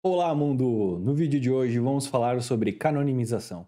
Olá, mundo! No vídeo de hoje vamos falar sobre canonização.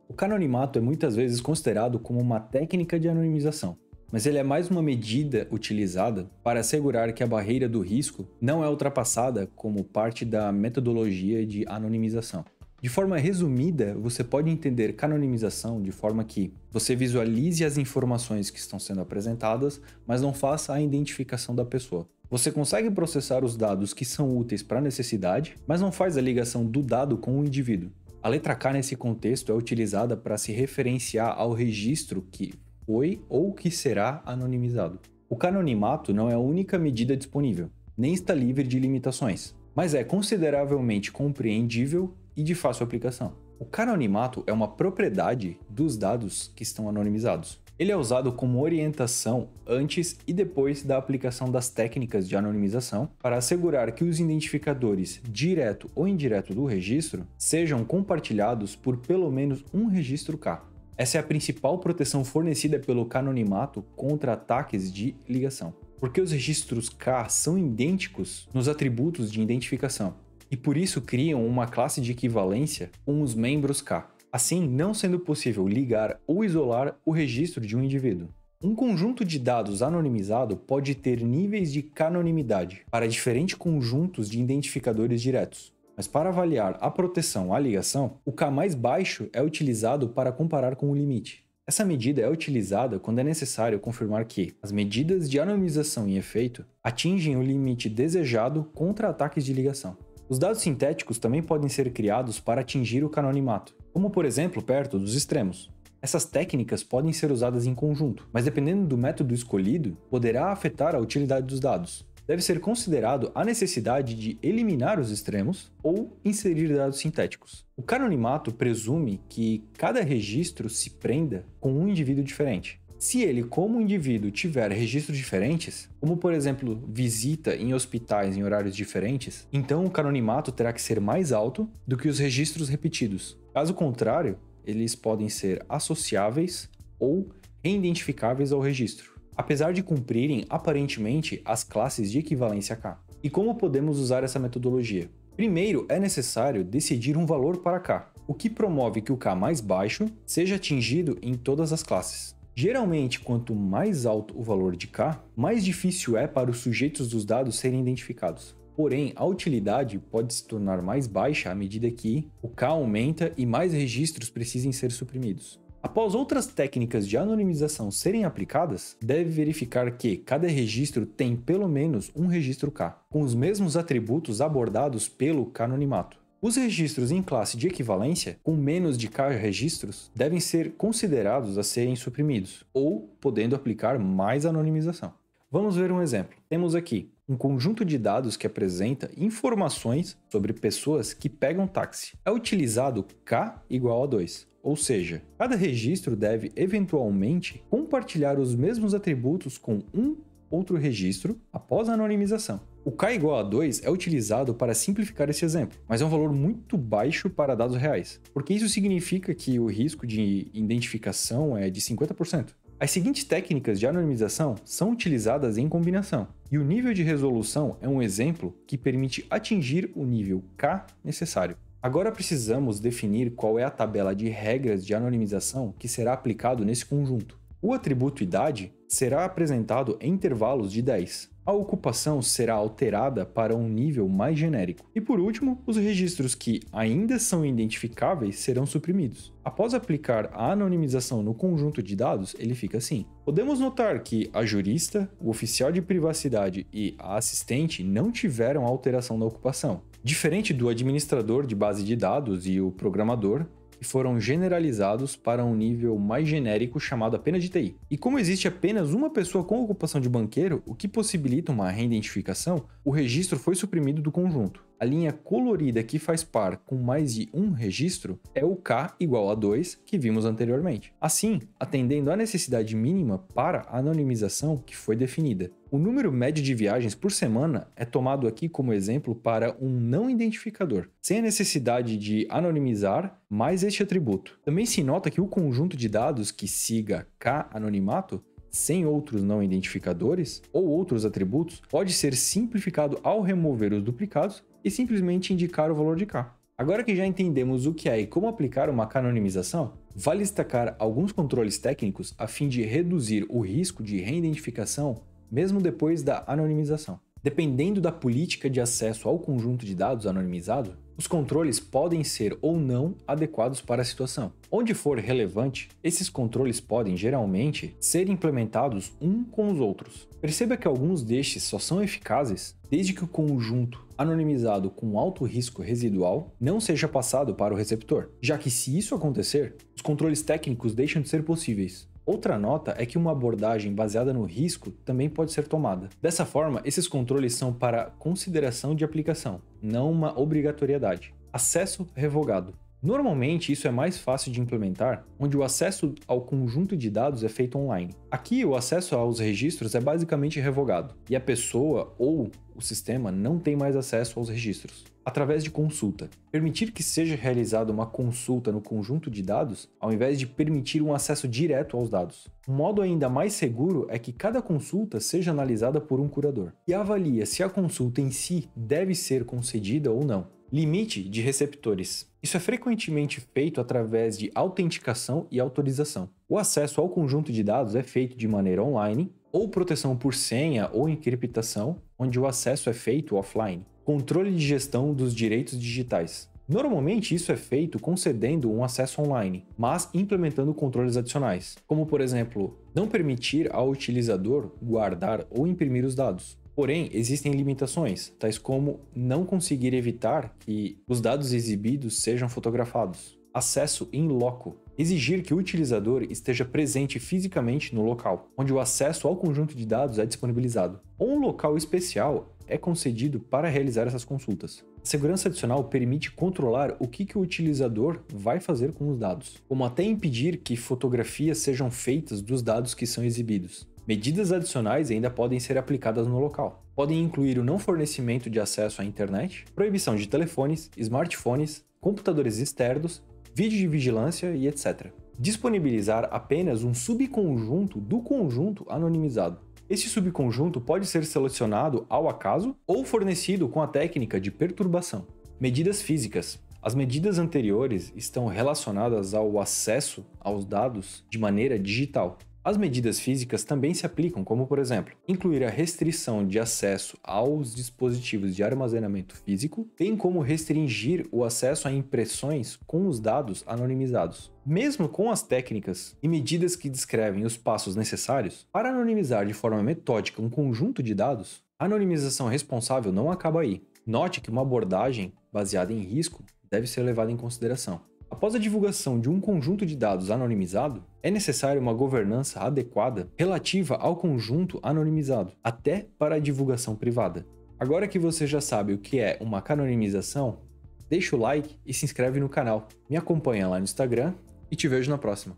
O canonimato é muitas vezes considerado como uma técnica de anonimização, mas ele é mais uma medida utilizada para assegurar que a barreira do risco não é ultrapassada como parte da metodologia de anonimização. De forma resumida, você pode entender canonização de forma que você visualize as informações que estão sendo apresentadas, mas não faça a identificação da pessoa. Você consegue processar os dados que são úteis para a necessidade, mas não faz a ligação do dado com o indivíduo. A letra K nesse contexto é utilizada para se referenciar ao registro que foi ou que será anonimizado. O canonimato não é a única medida disponível, nem está livre de limitações, mas é consideravelmente compreendível e de fácil aplicação. O canonimato é uma propriedade dos dados que estão anonimizados. Ele é usado como orientação antes e depois da aplicação das técnicas de anonimização para assegurar que os identificadores direto ou indireto do registro sejam compartilhados por pelo menos um registro K. Essa é a principal proteção fornecida pelo canonimato contra ataques de ligação, porque os registros K são idênticos nos atributos de identificação, e por isso criam uma classe de equivalência com os membros K, assim não sendo possível ligar ou isolar o registro de um indivíduo. Um conjunto de dados anonimizado pode ter níveis de canonimidade para diferentes conjuntos de identificadores diretos, mas para avaliar a proteção à ligação, o K mais baixo é utilizado para comparar com o limite. Essa medida é utilizada quando é necessário confirmar que as medidas de anonimização em efeito atingem o limite desejado contra ataques de ligação. Os dados sintéticos também podem ser criados para atingir o canonimato, como por exemplo perto dos extremos. Essas técnicas podem ser usadas em conjunto, mas dependendo do método escolhido, poderá afetar a utilidade dos dados. Deve ser considerado a necessidade de eliminar os extremos ou inserir dados sintéticos. O canonimato presume que cada registro se prenda com um indivíduo diferente. Se ele, como indivíduo, tiver registros diferentes, como por exemplo visita em hospitais em horários diferentes, então o canonimato terá que ser mais alto do que os registros repetidos. Caso contrário, eles podem ser associáveis ou reidentificáveis ao registro, apesar de cumprirem aparentemente as classes de equivalência K. E como podemos usar essa metodologia? Primeiro, é necessário decidir um valor para K, o que promove que o K mais baixo seja atingido em todas as classes. Geralmente, quanto mais alto o valor de K, mais difícil é para os sujeitos dos dados serem identificados. Porém, a utilidade pode se tornar mais baixa à medida que o K aumenta e mais registros precisem ser suprimidos. Após outras técnicas de anonimização serem aplicadas, deve verificar que cada registro tem pelo menos um registro K, com os mesmos atributos abordados pelo canonimato. Os registros em classe de equivalência, com menos de K registros, devem ser considerados a serem suprimidos, ou podendo aplicar mais anonimização. Vamos ver um exemplo. Temos aqui um conjunto de dados que apresenta informações sobre pessoas que pegam táxi. É utilizado K igual a 2, ou seja, cada registro deve eventualmente compartilhar os mesmos atributos com um outro registro após a anonimização. O K igual a 2 é utilizado para simplificar esse exemplo, mas é um valor muito baixo para dados reais, porque isso significa que o risco de identificação é de 50%. As seguintes técnicas de anonimização são utilizadas em combinação, e o nível de resolução é um exemplo que permite atingir o nível K necessário. Agora precisamos definir qual é a tabela de regras de anonimização que será aplicado nesse conjunto. O atributo idade será apresentado em intervalos de 10. A ocupação será alterada para um nível mais genérico. E por último, os registros que ainda são identificáveis serão suprimidos. Após aplicar a anonimização no conjunto de dados, ele fica assim. Podemos notar que a jurista, o oficial de privacidade e a assistente não tiveram alteração da ocupação, diferente do administrador de base de dados e o programador, que foram generalizados para um nível mais genérico chamado apenas de TI. E como existe apenas uma pessoa com ocupação de banqueiro, o que possibilita uma reidentificação, o registro foi suprimido do conjunto. A linha colorida que faz par com mais de um registro é o K igual a 2 que vimos anteriormente. Assim, atendendo à necessidade mínima para a anonimização que foi definida. O número médio de viagens por semana é tomado aqui como exemplo para um não identificador, sem a necessidade de anonimizar mais este atributo. Também se nota que o conjunto de dados que siga K anonimato sem outros não identificadores ou outros atributos pode ser simplificado ao remover os duplicados e simplesmente indicar o valor de K. Agora que já entendemos o que é e como aplicar uma canonização, vale destacar alguns controles técnicos a fim de reduzir o risco de reidentificação mesmo depois da anonimização. Dependendo da política de acesso ao conjunto de dados anonimizado, os controles podem ser ou não adequados para a situação. Onde for relevante, esses controles podem, geralmente, ser implementados um com os outros. Perceba que alguns destes só são eficazes desde que o conjunto anonimizado com alto risco residual não seja passado para o receptor, já que se isso acontecer, os controles técnicos deixam de ser possíveis. Outra nota é que uma abordagem baseada no risco também pode ser tomada. Dessa forma, esses controles são para consideração de aplicação, não uma obrigatoriedade. Acesso revogado. Normalmente, isso é mais fácil de implementar, onde o acesso ao conjunto de dados é feito online. Aqui, o acesso aos registros é basicamente revogado, e a pessoa ou o sistema não tem mais acesso aos registros. Através de consulta. Permitir que seja realizada uma consulta no conjunto de dados, ao invés de permitir um acesso direto aos dados. Um modo ainda mais seguro é que cada consulta seja analisada por um curador, e avalia se a consulta em si deve ser concedida ou não. Limite de receptores. Isso é frequentemente feito através de autenticação e autorização. O acesso ao conjunto de dados é feito de maneira online, ou proteção por senha ou encriptação, onde o acesso é feito offline. Controle de gestão dos direitos digitais. Normalmente isso é feito concedendo um acesso online, mas implementando controles adicionais, como por exemplo, não permitir ao utilizador guardar ou imprimir os dados. Porém, existem limitações, tais como não conseguir evitar que os dados exibidos sejam fotografados. Acesso in loco. Exigir que o utilizador esteja presente fisicamente no local, onde o acesso ao conjunto de dados é disponibilizado. Ou um local especial é concedido para realizar essas consultas. A segurança adicional permite controlar o que o utilizador vai fazer com os dados, como até impedir que fotografias sejam feitas dos dados que são exibidos. Medidas adicionais ainda podem ser aplicadas no local. Podem incluir o não fornecimento de acesso à internet, proibição de telefones, smartphones, computadores externos, vídeo de vigilância e etc. Disponibilizar apenas um subconjunto do conjunto anonimizado. Este subconjunto pode ser selecionado ao acaso ou fornecido com a técnica de perturbação. Medidas físicas. As medidas anteriores estão relacionadas ao acesso aos dados de maneira digital. As medidas físicas também se aplicam, como por exemplo, incluir a restrição de acesso aos dispositivos de armazenamento físico, bem como restringir o acesso a impressões com os dados anonimizados. Mesmo com as técnicas e medidas que descrevem os passos necessários para anonimizar de forma metódica um conjunto de dados, a anonimização responsável não acaba aí. Note que uma abordagem baseada em risco deve ser levada em consideração. Após a divulgação de um conjunto de dados anonimizado, é necessária uma governança adequada relativa ao conjunto anonimizado, até para a divulgação privada. Agora que você já sabe o que é uma canonização, deixa o like e se inscreve no canal. Me acompanha lá no Instagram e te vejo na próxima.